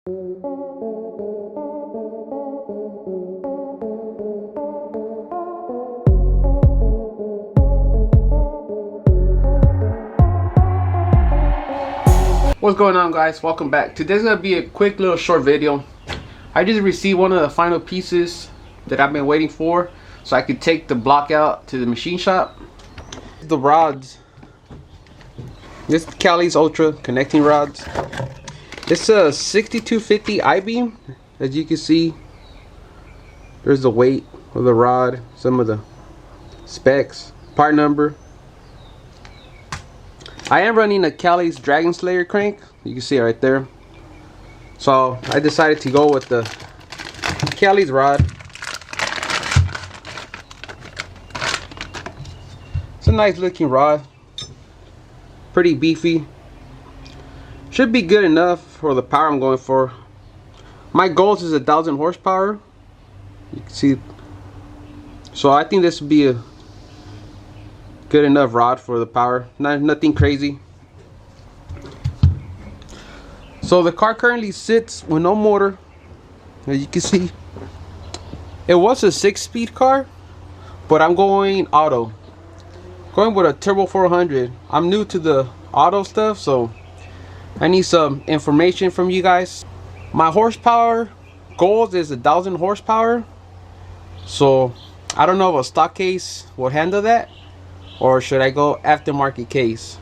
What's going on, guys? Welcome back. Today's gonna be a quick little short video. I just received one of the final pieces that I've been waiting for so I could take the block out to the machine shop. The rods. This is Callies Ultra connecting rods. It's a 6250 I-beam. As you can see, there's the weight of the rod, some of the specs, part number. I am running a Callies Dragon Slayer crank. You can see it right there. So I decided to go with the Callies rod. It's a nice looking rod. Pretty beefy. Should be good enough for the power I'm going for. My goal is 1,000 horsepower. You can see. So I think this would be a good enough rod for the power. Nothing crazy. So the car currently sits with no motor. As you can see, it was a 6-speed car, but I'm going auto. Going with a turbo 400. I'm new to the auto stuff, so I need some information from you guys. My horsepower goals is 1,000 horsepower. So I don't know if a stock case will handle that, or should I go aftermarket case?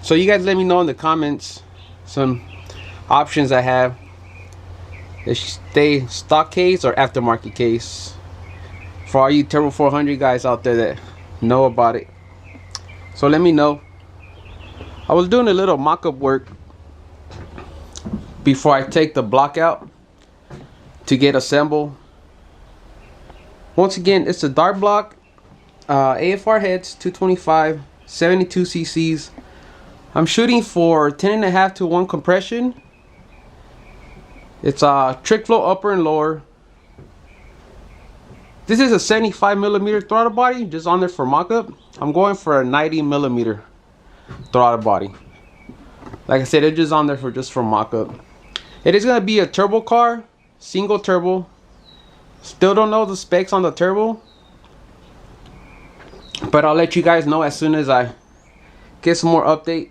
So you guys let me know in the comments some options I have. If you stay stock case or aftermarket case, for all you turbo 400 guys out there that know about it. So let me know. I was doing a little mock-up work before I take the block out to get assembled. Once again, it's a dart block. AFR heads, 225, 72 cc's. I'm shooting for 10.5 to 1 compression. It's a trick flow upper and lower. This is a 75mm throttle body, just on there for mock-up. I'm going for a 90mm throttle body. Like I said, it's just on there for mock-up. It is gonna be a turbo car, single turbo. Still don't know the specs on the turbo, but I'll let you guys know as soon as I get some more update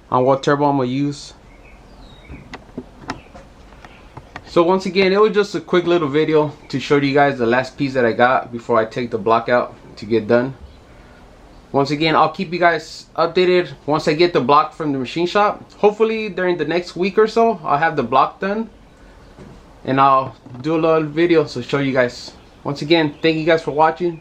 on what turbo I'm gonna use. So once again, it was just a quick little video to show you guys the last piece that I got before I take the block out to get done. Once again, I'll keep you guys updated once I get the block from the machine shop. Hopefully during the next week or so, I'll have the block done, and I'll do a little video to show you guys. Once again, thank you guys for watching.